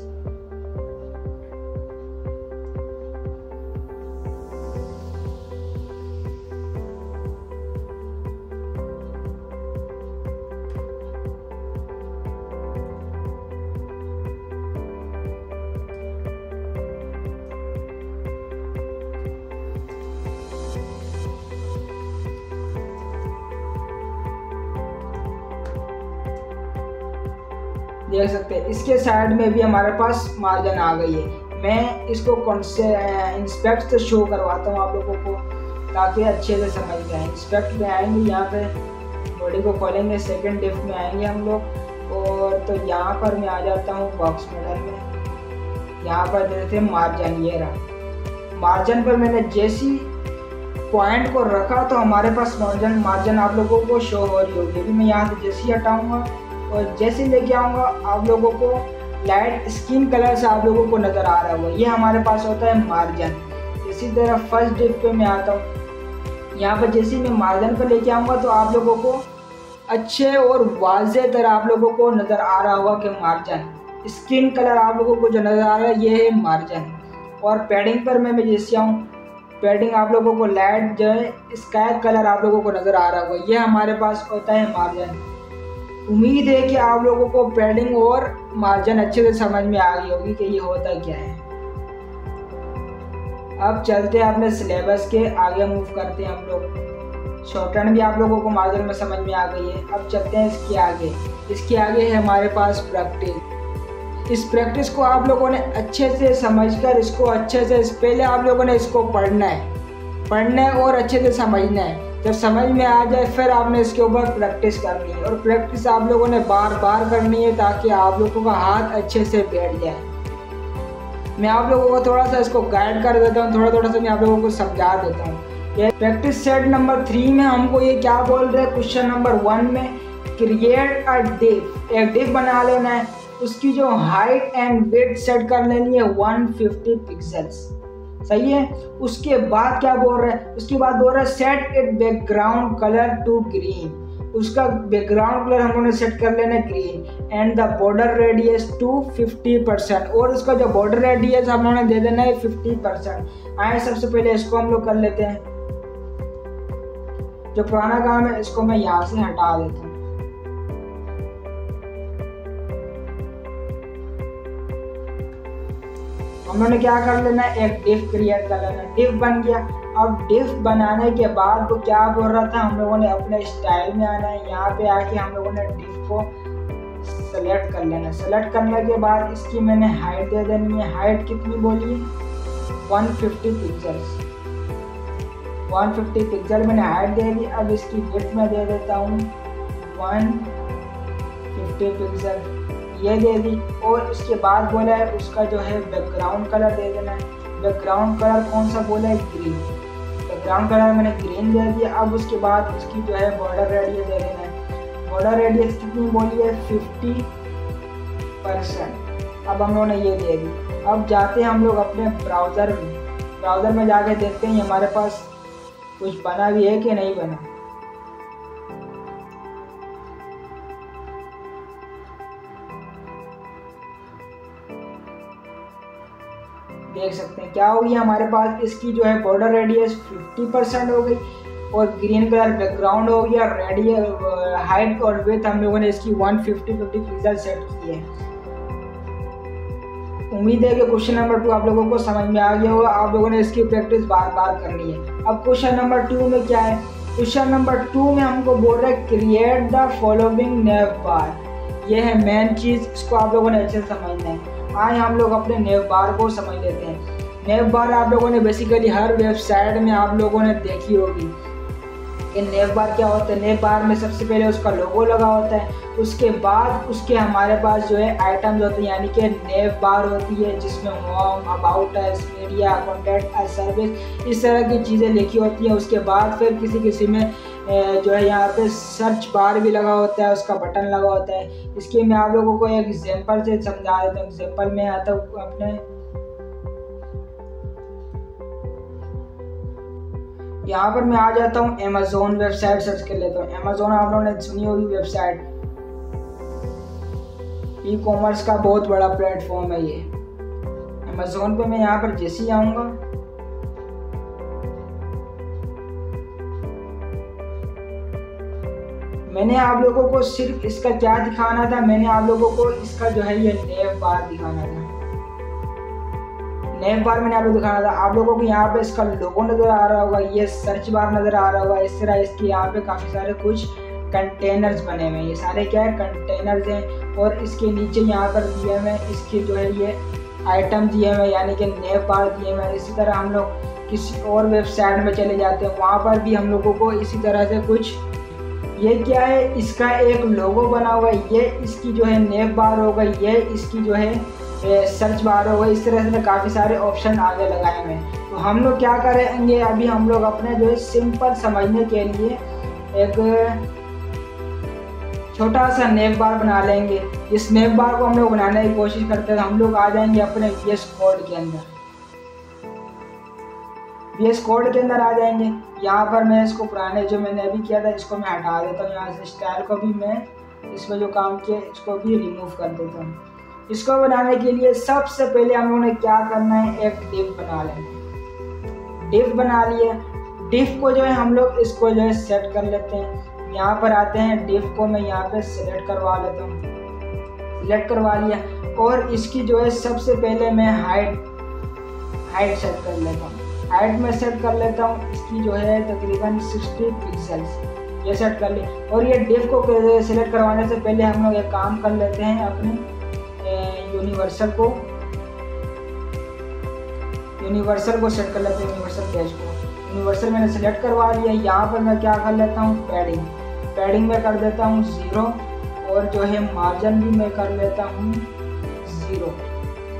देख सकते हैं इसके साइड में भी हमारे पास मार्जिन आ गई है। मैं इसको इंस्पेक्ट से शो करवाता हूँ आप लोगों को ताकि अच्छे से समझ में आए। इंस्पेक्ट में आएंगे, यहाँ पे बॉडी को खोलेंगे, सेकंड डिफ में आएंगे हम लोग और तो यहाँ पर मैं आ जाता हूँ बॉक्स मॉडल में। यहाँ पर देते हैं मार्जिन, ये रहा। मार्जिन पर मैंने जैसी पॉइंट को रखा तो हमारे पास मार्जिन आप लोगों को शो हो रही होगी। अभी मैं यहाँ से जैसे हटाऊँगा और जैसे लेके आऊँगा आप लोगों को लाइट स्किन कलर से आप लोगों को नज़र आ रहा होगा, ये हमारे पास होता है मार्जिन। इसी तरह फर्स्ट डिप पे मैं आता हूँ। यहाँ पर जैसे मैं मार्जिन पर लेके आऊँगा तो आप लोगों को अच्छे और वाज़े तरह आप लोगों को नज़र आ रहा होगा कि मार्जिन, स्किन कलर आप लोगों को जो नज़र आ रहा है ये है मार्जिन। और पैडिंग पर मैं जैसे आऊँ, पैडिंग आप लोगों को लाइट जो है स्काई कलर आप लोगों को नज़र आ रहा होगा, ये हमारे पास होता है मार्जिन। उम्मीद है कि आप लोगों को पैडिंग और मार्जिन अच्छे से समझ में आ गई होगी कि ये होता क्या है। अब चलते हैं अपने सिलेबस के आगे, मूव करते हैं हम लोग। शॉर्ट हैंड भी आप लोगों को मार्जिन में समझ में आ गई है। अब चलते हैं इसके आगे। इसके आगे है हमारे पास प्रैक्टिस। इस प्रैक्टिस को आप लोगों ने अच्छे से समझकर इसको अच्छे से पहले आप लोगों ने इसको पढ़ना है और अच्छे से समझना है। जब समझ में आ जाए फिर आपने इसके ऊपर प्रैक्टिस करनी है और प्रैक्टिस आप लोगों ने बार बार करनी है ताकि आप लोगों का हाथ अच्छे से बैठ जाए। मैं आप लोगों को थोड़ा सा इसको गाइड कर देता हूँ, थोड़ा सा मैं आप लोगों को समझा देता हूँ। प्रैक्टिस सेट नंबर 3 में हमको ये क्या बोल रहे हैं, क्वेश्चन नंबर 1 में क्रिएट अ डिफ, एक डिफ बना लेना है। उसकी जो हाइट एंड विड्थ सेट कर लेनी है 150 पिक्सल्स, सही है। उसके बाद क्या बोल रहा है, उसके बाद बोल रहा है set it background colour to green. उसका बैकग्राउंड कलर हम लोगों ने सेट कर लेना green and the border radius to 50% और उसका जो बॉर्डर रेडियस हम लोगों ने दे देना है 50%। आए सबसे पहले इसको हम लोग कर लेते हैं। जो पुराना काम है इसको मैं यहाँ से हटा देता हूँ। हम लोगों ने क्या कर लेना है, एक डिफ क्रिएट कर लेना। डिफ बन गया। अब डिफ बनाने के बाद वो क्या बोल रहा था, हम लोगों ने अपने स्टाइल में आना है। यहाँ पे आके हम लोगों ने डिफ को सेलेक्ट कर लेना। सेलेक्ट करने के बाद इसकी मैंने हाइट दे देनी है। हाइट कितनी बोली, 150 पिक्सल्स। 150 पिक्सल मैंने हाइट दे दी। अब इसकी विड्थ में दे देता हूँ 150 पिक्सल, ये दे दी। और इसके बाद बोला है उसका जो है बैकग्राउंड कलर दे देना है। बैकग्राउंड कलर कौन सा बोला है, ग्रीन। बैकग्राउंड कलर मैंने ग्रीन दे दिया। अब उसके बाद उसकी जो है बॉर्डर रेडियस दे देना है। बॉर्डर रेडियस कितनी बोली है, 50%। अब हम लोगों ने ये दे दी। अब जाते हैं हम लोग अपने ब्राउज़र में। ब्राउज़र में जाके देखते हैं हमारे पास कुछ बना भी है कि नहीं बना। देख सकते हैं क्या हो गया हमारे पास, इसकी जो है बॉर्डर रेडियस 50% हो गई और ग्रीन कलर बैकग्राउंड हो गया। रेडियस हाइट और विड्थ हम लोगों ने इसकी 150 पिक्सल सेट की है। उम्मीद है कि क्वेश्चन नंबर 2 आप लोगों को समझ में आ गया होगा। आप लोगों ने इसकी प्रैक्टिस बार बार करनी है। अब क्वेश्चन नंबर 2 में क्या है, क्वेश्चन नंबर 2 में हमको बोल रहा है क्रिएट द फॉलोइंग नेव बार। ये है मेन चीज़, इसको आप लोगों ने अच्छे से समझना है। आए हम लोग अपने नेव बार को समझ लेते हैं। नेव बार आप लोगों ने बेसिकली हर वेबसाइट में आप लोगों ने देखी होगी कि नेव बार क्या होता है। नेव बार में सबसे पहले उसका लोगो लगा होता है, उसके बाद उसके हमारे पास जो है आइटम्स होते हैं, यानी कि नेव बार होती है जिसमें home, about us, media, contact, service, इस तरह की चीज़ें लिखी होती हैं। उसके बाद फिर किसी किसी में जो है यहाँ पे सर्च बार भी लगा होता है, उसका बटन लगा होता है। इसके मैं आप लोगों को एक एग्जांपल से समझा देता हूँ। एग्जांपल में आता हूँ अपने, यहाँ पर मैं आ जाता हूँ अमेज़न वेबसाइट सर्च कर लेता हूँ। अमेज़न आप लोगों ने सुनी होगी वेबसाइट, ई कॉमर्स का बहुत बड़ा प्लेटफॉर्म है ये। अमेज़न पे मैं यहाँ पर जैसे ही आऊँगा, मैंने आप लोगों को सिर्फ इसका क्या दिखाना था, मैंने आप लोगों को इसका जो है ये नेव बार दिखाना था। नेव बार मैंने आप लोगों को दिखाना था। आप लोगों को यहाँ पे इसका लोगो नज़र आ रहा होगा, ये सर्च बार नज़र आ रहा होगा। इस तरह इसके यहाँ पे काफ़ी सारे कुछ कंटेनर्स बने हुए हैं। ये सारे क्या है, कंटेनर्स हैं। और इसके नीचे यहाँ पर दिए हुए इसके जो है ये आइटम दिए हुए, यानी कि नेव बार दिए हुए। इसी तरह हम लोग किसी और वेबसाइट में चले जाते हैं, वहाँ पर भी हम लोगों को इसी तरह से कुछ, ये क्या है, इसका एक लोगो बना हुआ है, ये इसकी जो है नेव बार होगा, ये इसकी जो है सर्च बार होगा। इस तरह से काफ़ी सारे ऑप्शन आगे लगाए हुए हैं। तो हम लोग क्या करेंगे, अभी हम लोग अपने जो है सिंपल समझने के लिए एक छोटा सा नेव बार बना लेंगे। इस नेव बार को हम लोग बनाने की कोशिश करते हैं। हम लोग आ जाएंगे अपने VS कोड के अंदर। VS कोड के अंदर आ जाएंगे। यहाँ पर मैं इसको पुराने जो मैंने अभी किया था इसको मैं हटा देता हूँ। यहाँ से स्टाइल को भी मैं इसमें जो काम किया इसको भी रिमूव कर देता हूँ। इसको बनाने के लिए सबसे पहले हम लोगों ने क्या करना है, एक डिव बना लेंगे। डिव बना लिया। डिव को जो है हम लोग इसको जो है सेट कर लेते हैं। यहाँ पर आते हैं, डिव को मैं यहाँ पे सिलेक्ट करवा लेता हूँ। सिलेक्ट करवा लिया और इसकी जो है सबसे पहले मैं हाइट सेट कर लेता हूँ। हाइट में सेट कर लेता हूँ, इसकी जो है तकरीबन 60 पिक्सल्स, ये सेट कर ली। और ये डिव को सिलेक्ट करवाने से पहले हम लोग एक काम कर लेते हैं, अपने यूनिवर्सल को सेट कर लेते हैं। यूनिवर्सल पेज को, यूनिवर्सल मैंने सेलेक्ट करवा लिया। यहाँ पर मैं क्या कर लेता हूँ, पैडिंग में कर देता हूँ 0 और जो है मार्जिन भी मैं कर लेता हूँ 0,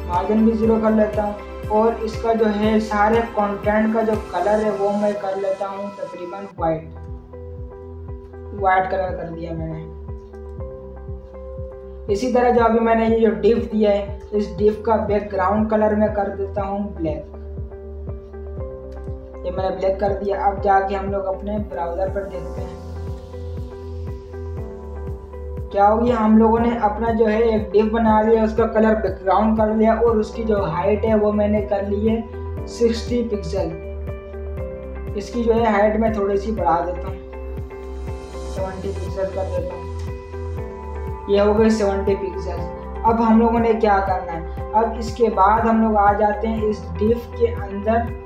मार्जिन भी 0 कर लेता हूँ। और इसका जो है सारे कंटेंट का जो कलर है वो मैं कर लेता हूँ तकरीबन वाइट कलर कर दिया मैंने। इसी तरह जो अभी मैंने ये जो डिव दिया है, इस डिव का बैकग्राउंड कलर में कर देता हूँ ब्लैक। ये मैंने ब्लैक कर दिया। अब जाके हम लोग अपने ब्राउज़र पर देखते हैं क्या हो गया। हम लोगों ने अपना जो है एक डिव बना लिया, उसका कलर बैकग्राउंड कर लिया और उसकी जो हाइट है वो मैंने कर ली है 60 पिक्सल। इसकी जो है हाइट में थोड़ी सी बढ़ा देता हूँ, 70 पिक्सल कर देता हूँ। ये हो गई 70 पिक्सल। अब हम लोगों ने क्या करना है, अब इसके बाद हम लोग आ जाते हैं इस डिव के अंदर।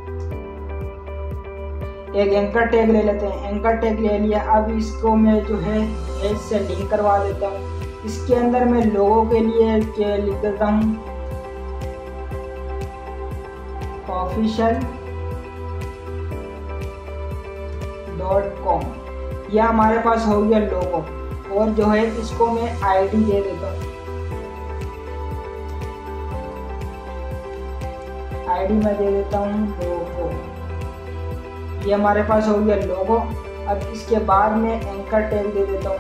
एक एंकर टैग ले लेते हैं। एंकर टैग ले लिया। अब इसको मैं जो है एज से लिंक करवा देता हूँ। इसके अंदर मैं लोगों के लिए लिख देता हूँ official.com। यह हमारे पास हो गया लोगो। और जो है इसको मैं आईडी दे देता हूँ। आईडी मैं दे देता हूँ लोगो। ये हमारे पास हो गया लोगो। अब इसके बाद में एंकर टैग दे देता हूँ।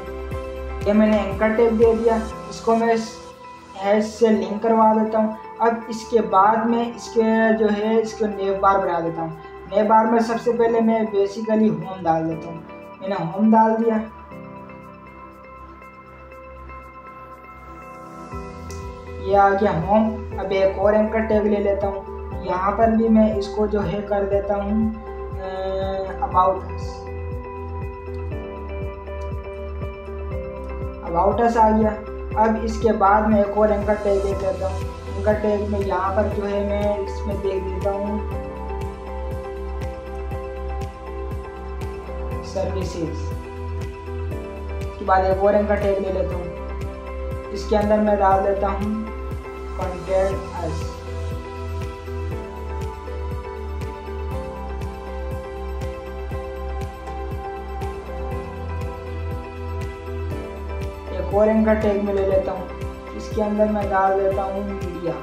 ये मैंने एंकर टैग दे दिया। इसको मैं हैश से लिंक करवा देता हूँ। अब इसके बाद में इसके जो है इसको नेव बार बना देता हूँ। नेव बार में सबसे पहले मैं बेसिकली होम डाल देता हूँ। मैंने होम डाल दिया। ये आ गया होम। अब एक और एंकर टैग ले लेता हूँ। यहाँ पर भी मैं इसको जो है कर देता हूँ अबाउट अस आ गया। अब इसके बाद में एक और एंकर टैग दे देता हूँ। एंकर टैग में यहाँ पर जो है मैं इसमें देख देता हूँ सर्विसेज। इसके बाद एक और एंकर टैग ले लेता हूँ। इसके अंदर मैं डाल देता हूँ कॉन्टैक्ट अस। और एंकर टैग में ले लेता हूँ। इसके अंदर मैं डाल देता हूँ मीडिया।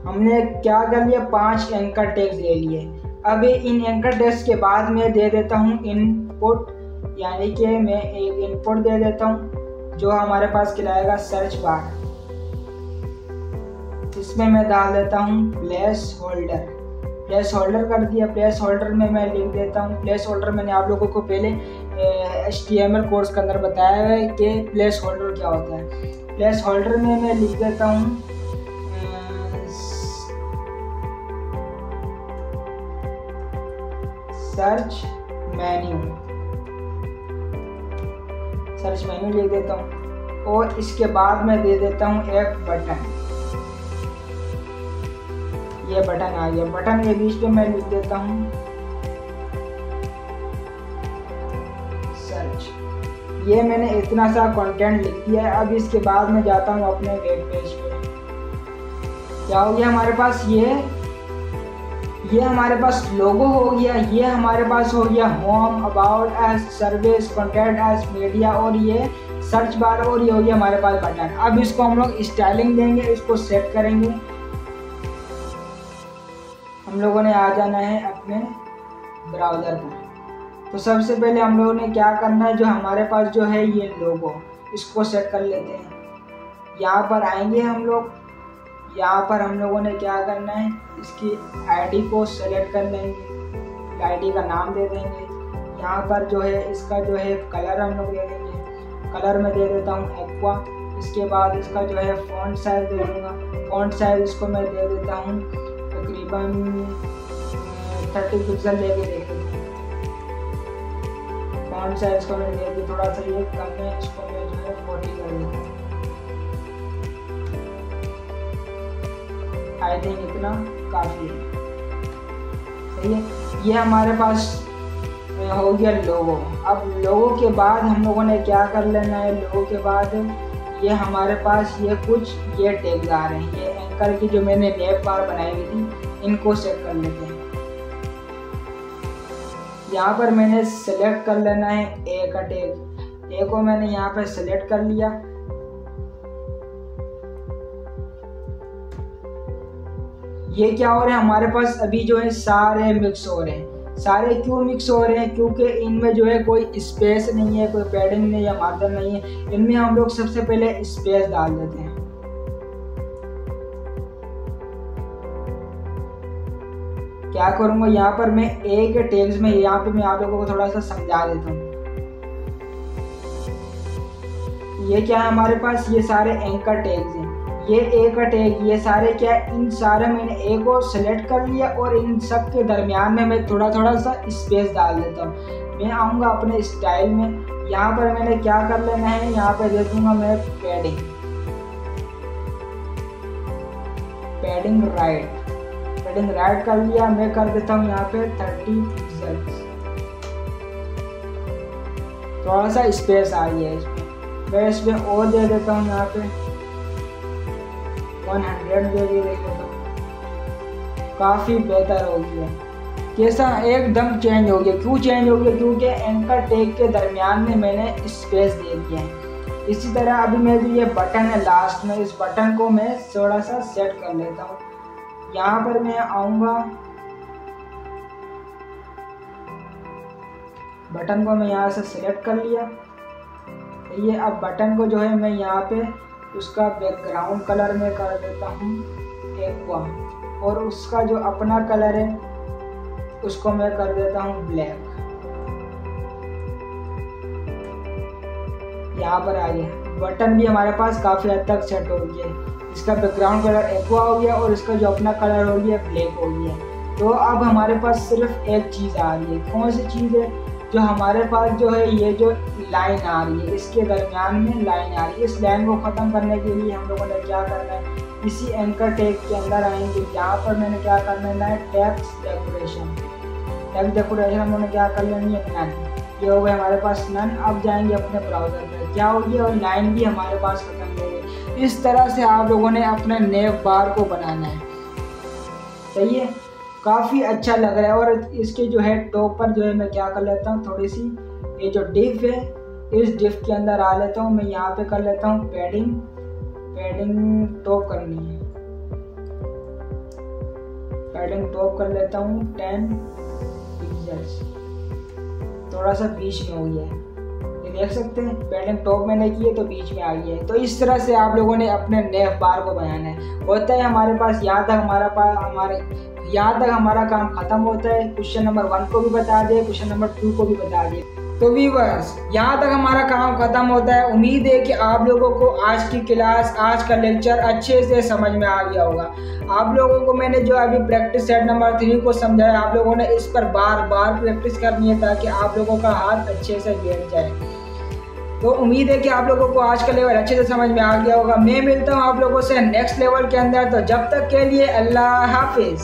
हमने क्या कर लिया, 5 एंकर टैग्स ले लिए। अब इन एंकर टैग्स के बाद मैं दे देता हूँ इनपुट, यानी कि मैं एक इनपुट दे देता हूँ जो हमारे पास खिलाएगा सर्च बार। इसमें मैं डाल देता हूँ प्लेस होल्डर। प्लेस होल्डर कर दिया। प्लेस होल्डर में मैं लिख देता हूँ। प्लेस होल्डर मैंने आप लोगों को पहले HTML कोर्स के अंदर बताया है कि प्लेस होल्डर क्या होता है। प्लेस होल्डर में मैं लिख देता हूँ सर्च मेन्यू लिख देता हूँ। और इसके बाद मैं दे देता हूँ एक बटन। ये बटन आ गया। बटन के बीच में मैं लिख देता हूँ सर्च। ये मैंने इतना सा कंटेंट लिख दिया है। अब इसके बाद मैं जाता हूँ अपने वेब पेज पे। क्या हो गया हमारे पास, ये हमारे पास लोगो हो गया। ये हमारे पास हो गया home, about us, service, contact us, media, और ये सर्च बार, और ये हो गया हमारे पास बटन। अब इसको हम लोग स्टाइलिंग देंगे, इसको सेट करेंगे। हम लोगों ने आ जाना है अपने ब्राउज़र पर। तो सबसे पहले हम लोगों ने क्या करना है, जो हमारे पास जो है ये लोगो, इसको सेट कर लेते हैं। यहाँ पर आएंगे हम लोग। यहाँ पर हम लोगों ने क्या करना है, इसकी आईडी को सेलेक्ट कर लेंगे। आईडी का नाम दे देंगे। यहाँ पर जो है इसका जो है कलर हम लोग दे देंगे। कलर में दे देता हूँ एक्वा। इसके बाद इसका जो है फ़ॉन्ट साइज दे दूँगा। फ़ॉन्ट साइज इसको मैं दे देता हूँ तकरीबन 30 पिक्सल लेके देख लेता हूँ। फ़ॉन्ट साइज को मैं दे दी थोड़ा सा ये कम है, इसको मैं जो है 40 कर देता हूँ। आई थिंक इतना काफ़ी है। सही है। ये हमारे पास हो गया लोगो। अब लोगो के बाद हम लोगों ने क्या कर लेना है, लोगो के बाद ये हमारे पास ये कुछ ये टैग्स आ रहे हैं। ये एंकर की जो मैंने नेव बार बनाई हुई थी, इनको सेट कर लेते हैं। यहाँ पर मैंने सेलेक्ट कर लेना है ए का टैग। ए को मैंने यहाँ पर सेलेक्ट कर लिया। ये क्या हो रहा है हमारे पास अभी जो है सारे मिक्स हो रहे हैं। सारे क्यों मिक्स हो रहे हैं, क्योंकि इनमें जो है कोई स्पेस नहीं है, कोई पैडिंग नहीं है, मार्जिन नहीं है। इनमें हम लोग सबसे पहले स्पेस डाल देते हैं। क्या करूँगा, यहाँ पर मैं ए के टैग्स में यहाँ पे मैं आप लोगों को थोड़ा सा समझा देता हूँ। ये क्या है हमारे पास, ये सारे एंकर टैग्स हैं। ये ए का टैग, ये सारे क्या, इन सारे मैंने ए को सेलेक्ट कर लिया और इन सब के दरमियान में मैं थोड़ा थोड़ा सा स्पेस डाल देता हूँ। मैं आऊँगा अपने स्टाइल में। यहाँ पर मैंने क्या कर लेना है, यहाँ पर दे दूँगा मैं पैडिंग। पैडिंग राइट कर लिया। मैं कर देता हूँ यहाँ पे 30 पिक्सेल्स, थोड़ा सा स्पेस आ गया है इसमें। मैं इसमें और दे देता हूँ यहाँ पे 100 दे देता हूँ, काफ़ी बेहतर हो गया। कैसा एकदम चेंज हो गया। क्यों चेंज हो गया? क्योंकि एंकर टैग के दरमियान में मैंने स्पेस दे दिया है। इसी तरह अभी मैं जो ये बटन है लास्ट में, इस बटन को मैं थोड़ा सा सेट कर लेता हूँ। यहाँ पर मैं आऊँगा, बटन को मैं यहाँ से सिलेक्ट कर लिया। ये अब बटन को जो है मैं यहाँ पे उसका बैकग्राउंड कलर में कर देता हूँ एक्वा, और उसका जो अपना कलर है उसको मैं कर देता हूँ ब्लैक। यहाँ पर आ गया, बटन भी हमारे पास काफ़ी हद तक सेट हो गया। इसका बैकग्राउंड कलर एक्वा हो गया और इसका जो अपना कलर हो गया ब्लैक हो गया। तो अब हमारे पास सिर्फ एक चीज़ आ रही है। कौन सी चीज़ है? जो हमारे पास जो है ये जो लाइन आ रही है, इसके दरमियान में लाइन आ रही है। इस लाइन को ख़त्म करने के लिए हम लोगों ने क्या करना है, इसी एंकर टैग के अंदर आएंगे। यहाँ पर मैंने क्या करना है, टेक्स्ट डेकोरेशन हमने क्या कर लेनी है, नन। ये हो गया हमारे पास नन। अब जाएंगे अपने ब्राउज़र पर, क्या हो गया, और लाइन भी हमारे पास खत्म हो गई। इस तरह से आप लोगों ने अपने नेव बार को बनाना है। सही है, काफ़ी अच्छा लग रहा है। और इसके जो है टॉप पर जो है मैं क्या कर लेता हूँ, थोड़ी सी ये जो डिफ है, इस डिफ के अंदर आ लेता हूँ मैं। यहाँ पे कर लेता हूँ पैडिंग टॉप करनी है, पैडिंग टॉप कर लेता हूँ 10 पिक्सेल्स, थोड़ा सा बीच में हो गया है। ये देख सकते हैं, पैडिंग टॉप मैंने की है तो बीच में आ गया है। तो इस तरह से आप लोगों ने अपने नेव बार को बनाना है। होता है हमारे पास यहाँ तक हमारा काम खत्म होता है। क्वेश्चन नंबर 1 को भी बता दिए, क्वेश्चन नंबर 2 को भी बता दिए। तो व्यूअर्स, यहाँ तक हमारा काम खत्म होता है। उम्मीद है कि आप लोगों को आज की क्लास, आज का लेक्चर अच्छे से समझ में आ गया होगा। आप लोगों को मैंने जो अभी प्रैक्टिस सेट नंबर 3 को समझाया, आप लोगों ने इस पर बार बार प्रैक्टिस करनी है ताकि आप लोगों का हाथ अच्छे से बैठ जाए। तो उम्मीद है कि आप लोगों को आज का लेवल अच्छे से समझ में आ गया होगा। मैं मिलता हूँ आप लोगों से नेक्स्ट लेवल के अंदर। तो जब तक के लिए अल्लाह हाफिज़।